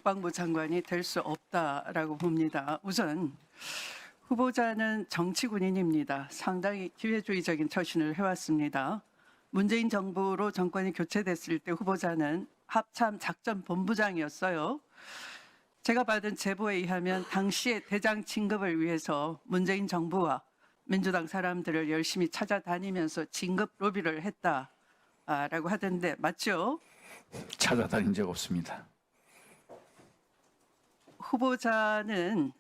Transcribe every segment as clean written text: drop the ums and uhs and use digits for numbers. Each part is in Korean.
국방부 장관이 될 수 없다라고 봅니다. 우선 후보자는 정치 군인입니다. 상당히 기회주의적인 처신을 해왔습니다. 문재인 정부로 정권이 교체됐을 때 후보자는 합참 작전본부장이었어요. 제가 받은 제보에 의하면 당시의 대장 진급을 위해서 문재인 정부와 민주당 사람들을 열심히 찾아다니면서 진급 로비를 했다라고 하던데 맞죠? 찾아다닌 적 없습니다. 후보자는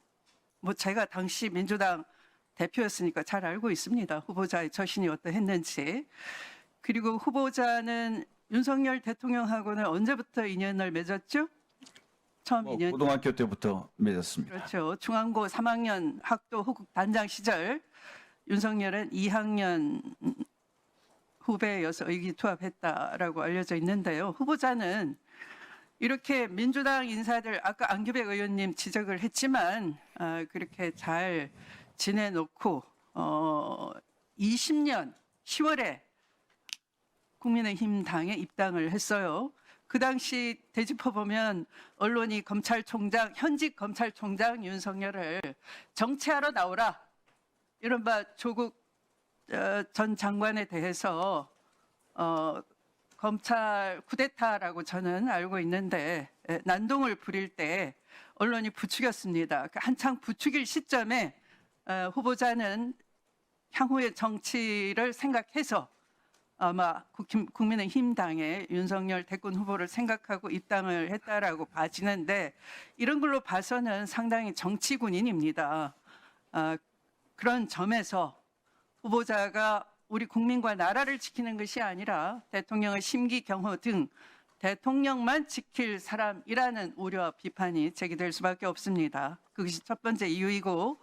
제가 당시 민주당 대표였으니까 잘 알고 있습니다. 후보자의 처신이 어떠했는지. 그리고 후보자는 윤석열 대통령하고는 언제부터 인연을 맺었죠? 처음 인연. 고등학교 때부터 맺었습니다. 그렇죠. 중앙고 3학년 학도 호국 단장 시절 윤석열은 2학년 후배여서 의기투합했다라고 알려져 있는데요. 후보자는 이렇게 민주당 인사들 아까 안규백 의원님 지적을 했지만 그렇게 잘 지내놓고 20년 10월에 국민의힘 당에 입당을 했어요. 그 당시 되짚어보면 언론이 검찰총장 현직 검찰총장 윤석열을 정치하러 나오라 이른바 조국 전 장관에 대해서 검찰 쿠데타라고 저는 알고 있는데 난동을 부릴 때 언론이 부추겼습니다. 한창 부추길 시점에 후보자는 향후의 정치를 생각해서 아마 국민의힘 당에 윤석열 대권 후보를 생각하고 입당을 했다라고 봐지는데 이런 걸로 봐서는 상당히 정치 군인입니다. 그런 점에서 후보자가 우리 국민과 나라를 지키는 것이 아니라 대통령의 심기 경호 등 대통령만 지킬 사람이라는 우려 비판이 제기될 수밖에 없습니다. 그것이 첫 번째 이유이고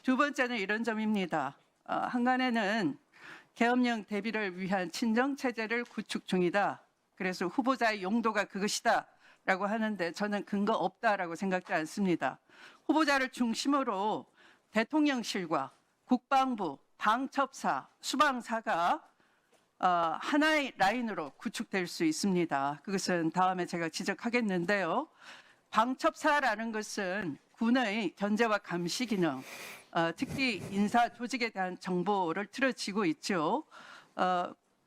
두 번째는 이런 점입니다. 한간에는 계엄령 대비를 위한 친정체제를 구축 중이다. 그래서 후보자의 용도가 그것이다 라고 하는데 저는 근거 없다라고 생각지 않습니다. 후보자를 중심으로 대통령실과 국방부, 방첩사, 수방사가 하나의 라인으로 구축될 수 있습니다. 그것은 다음에 제가 지적하겠는데요. 방첩사라는 것은 군의 견제와 감시 기능, 특히 인사 조직에 대한 정보를 틀어지고 있죠.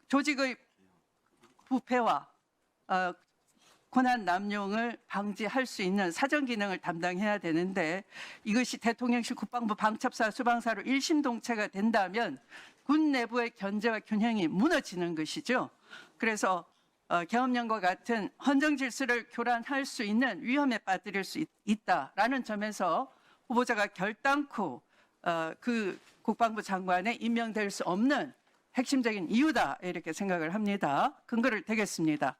조직의 부패와 권한 남용을 방지할 수 있는 사정 기능을 담당해야 되는데 이것이 대통령실 국방부 방첩사 수방사로 일심동체가 된다면 군 내부의 견제와 균형이 무너지는 것이죠. 그래서 계엄령과 같은 헌정 질서를 교란할 수 있는 위험에 빠뜨릴 수 있다라는 점에서 후보자가 결단코 그 국방부 장관에 임명될 수 없는 핵심적인 이유다 이렇게 생각을 합니다. 근거를 대겠습니다.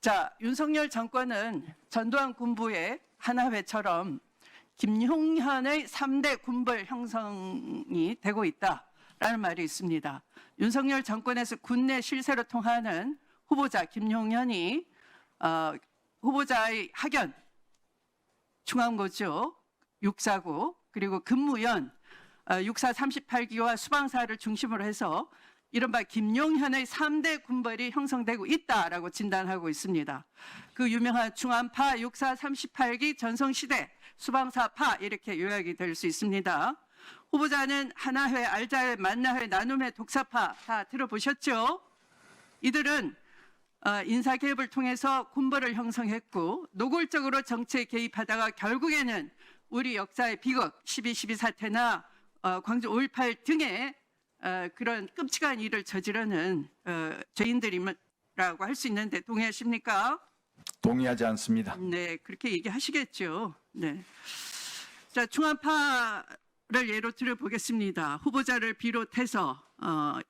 자, 윤석열 정권은 전두환 군부의 하나회처럼 김용현의 3대 군벌 형성이 되고 있다라는 말이 있습니다. 윤석열 정권에서 군내 실세로 통하는 후보자 김용현이 후보자의 학연, 중앙고죠, 육사고 그리고 근무연, 육사 38기와 수방사를 중심으로 해서 이른바 김용현의 3대 군벌이 형성되고 있다라고 진단하고 있습니다. 그 유명한 중안파, 육사 38기, 전성시대, 수방사파 이렇게 요약이 될 수 있습니다. 후보자는 하나회, 알자회, 만나회, 나눔회, 독사파 다 들어보셨죠? 이들은 인사개입을 통해서 군벌을 형성했고 노골적으로 정치에 개입하다가 결국에는 우리 역사의 비극 12.12 사태나 광주 5.18 등의 그런 끔찍한 일을 저지르는 죄인들이라고 할 수 있는데 동의하십니까? 동의하지 않습니다. 네, 그렇게 얘기하시겠죠. 네. 자, 중안파를 예로 들어보겠습니다. 후보자를 비롯해서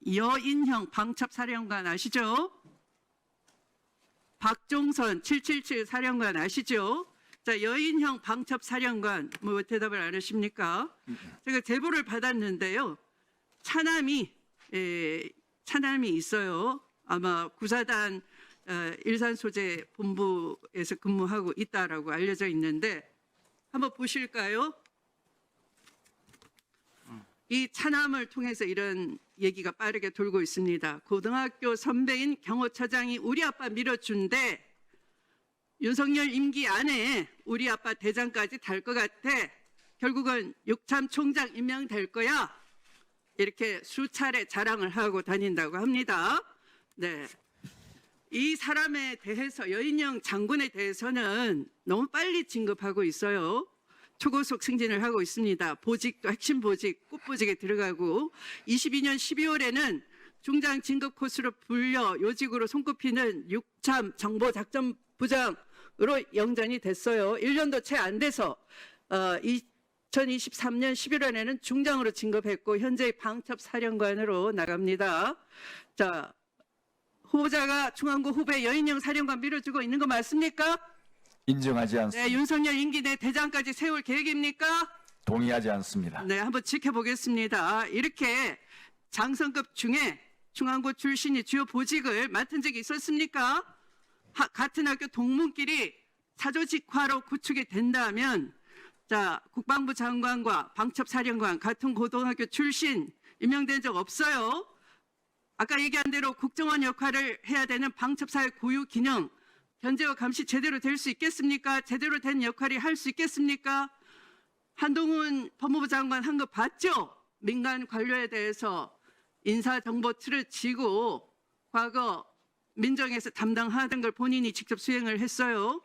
여인형 방첩사령관 아시죠? 박종선 777 사령관 아시죠? 자, 여인형 방첩사령관 대답을 안 하십니까? 제가 제보를 받았는데요. 차남이 있어요. 아마 구사단 일산소재 본부에서 근무하고 있다라고 알려져 있는데 한번 보실까요? 이 차남을 통해서 이런 얘기가 빠르게 돌고 있습니다. 고등학교 선배인 경호처장이 우리 아빠 밀어준대 윤석열 임기 안에 우리 아빠 대장까지 달 것 같아. 결국은 육참 총장 임명될 거야. 이렇게 수차례 자랑을 하고 다닌다고 합니다. 네. 이 사람에 대해서 여인영 장군에 대해서는 너무 빨리 진급하고 있어요. 초고속 승진을 하고 있습니다. 보직도 핵심 보직, 꽃보직에 들어가고 22년 12월에는 중장 진급 코스로 불려 요직으로 손꼽히는 육참 정보작전부장으로 영전이 됐어요. 1년도 채 안 돼서 2023년 11월에는 중장으로 진급했고 현재 방첩사령관으로 나갑니다. 자, 후보자가 중앙고 후배 여인영 사령관 밀어주고 있는 거 맞습니까? 인정하지 않습니다. 네, 윤석열 임기 내 대장까지 세울 계획입니까? 동의하지 않습니다. 네, 한번 지켜보겠습니다. 이렇게 장성급 중에 중앙고 출신이 주요 보직을 맡은 적이 있었습니까? 같은 학교 동문끼리 사조직화로 구축이 된다면, 자, 국방부 장관과 방첩사령관 같은 고등학교 출신 임명된 적 없어요. 아까 얘기한 대로 국정원 역할을 해야 되는 방첩사의 고유 기능, 견제와 감시 제대로 될 수 있겠습니까? 제대로 된 역할이 할 수 있겠습니까? 한동훈 법무부 장관 한 거 봤죠? 민간 관료에 대해서 인사정보 틀을 지고 과거 민정에서 담당하던 걸 본인이 직접 수행을 했어요.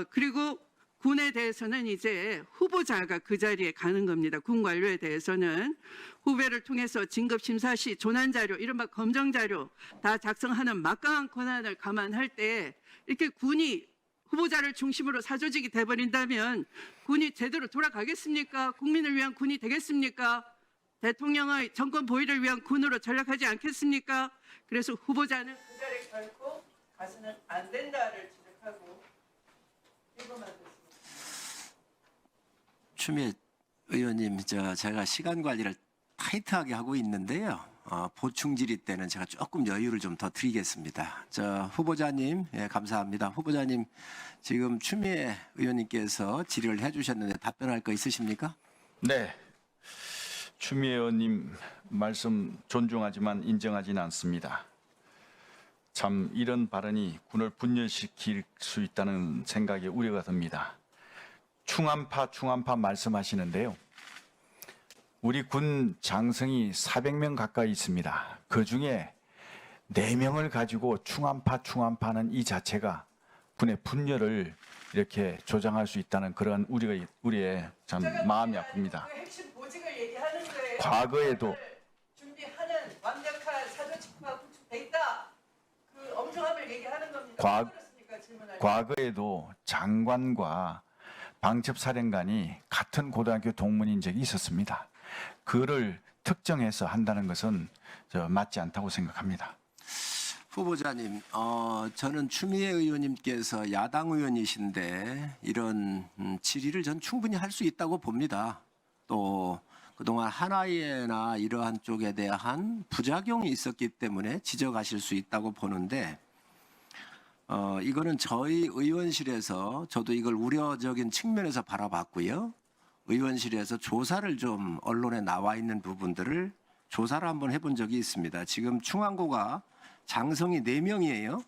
그리고 군에 대해서는 이제 후보자가 그 자리에 가는 겁니다. 군 관료에 대해서는 후배를 통해서 진급심사 시 조난자료, 이른바 검정자료 다 작성하는 막강한 권한을 감안할 때 이렇게 군이 후보자를 중심으로 사조직이 돼버린다면 군이 제대로 돌아가겠습니까? 국민을 위한 군이 되겠습니까? 대통령의 정권 보위를 위한 군으로 전락하지 않겠습니까? 그래서 후보자는 그 자리에 결코 가서는 안 된다를 지적하고 이것만 듣습니다. 추미애 의원님, 제가 시간 관리를 타이트하게 하고 있는데요. 보충 질의 때는 제가 조금 여유를 좀 더 드리겠습니다. 후보자님, 예, 감사합니다. 후보자님, 지금 추미애 의원님께서 질의를 해주셨는데 답변할 거 있으십니까? 네. 추미애 의원님 말씀 존중하지만 인정하지는 않습니다. 참 이런 발언이 군을 분열시킬 수 있다는 생각에 우려가 듭니다. 충암파 말씀하시는데요. 우리 군 장성이 400명 가까이 있습니다. 그중에 4명을 가지고 충암파는 이 자체가 군의 분열을 이렇게 조장할 수 있다는 그런 우리의 참 마음이 아픕니다. 핵심 보직을 얘기하는 거예요. 과거에도 준비하는 완벽한 사조직화 구축돼 있다. 그 엄중함을 얘기하는 겁니다. 그렇습니까? 질문할 때. 과거에도 장관과 방첩사령관이 같은 고등학교 동문인 적이 있었습니다. 그를 특정해서 한다는 것은 맞지 않다고 생각합니다. 후보자님, 저는 추미애 의원님께서 야당 의원이신데 이런 질의를 전 충분히 할 수 있다고 봅니다. 또 그동안 하나이나 이러한 쪽에 대한 부작용이 있었기 때문에 지적하실 수 있다고 보는데 이거는 저희 의원실에서 저도 이걸 우려적인 측면에서 바라봤고요. 의원실에서 조사를 좀 언론에 나와 있는 부분들을 조사를 한번 해본 적이 있습니다. 지금 충암고가 장성이 4명이에요.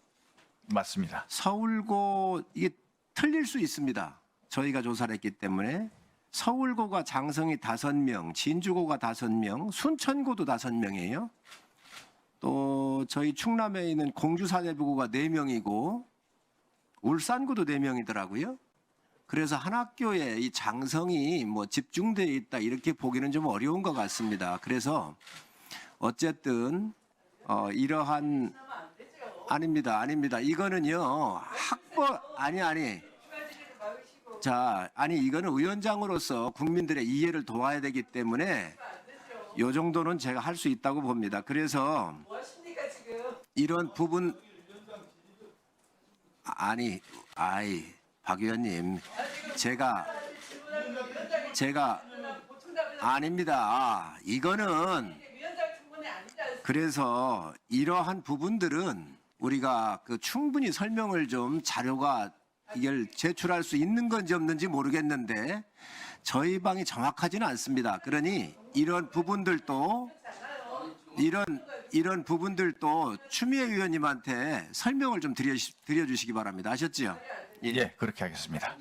맞습니다. 서울고 이게 틀릴 수 있습니다. 저희가 조사를 했기 때문에 서울고가 장성이 5명, 진주고가 5명, 순천고도 5명이에요. 또 저희 충남에 있는 공주사대부고가 4명이고 울산고도 4명이더라고요. 그래서 한 학교에 이 장성이 집중되어 있다 이렇게 보기는 좀 어려운 것 같습니다. 그래서 어쨌든 이러한 아닙니다. 이거는요 이거는 위원장으로서 국민들의 이해를 도와야 되기 때문에 이 정도는 제가 할 수 있다고 봅니다. 그래서 이런 부분 박 의원님, 제가 아닙니다. 이거는 그래서 이러한 부분들은 우리가 충분히 설명을 좀 자료가 이걸 제출할 수 있는 건지 없는지 모르겠는데 저희 방이 정확하지는 않습니다. 그러니 이런 부분들도 추미애 의원님한테 설명을 좀 드려주시기 바랍니다. 아셨죠? 예, 그렇게 하겠습니다.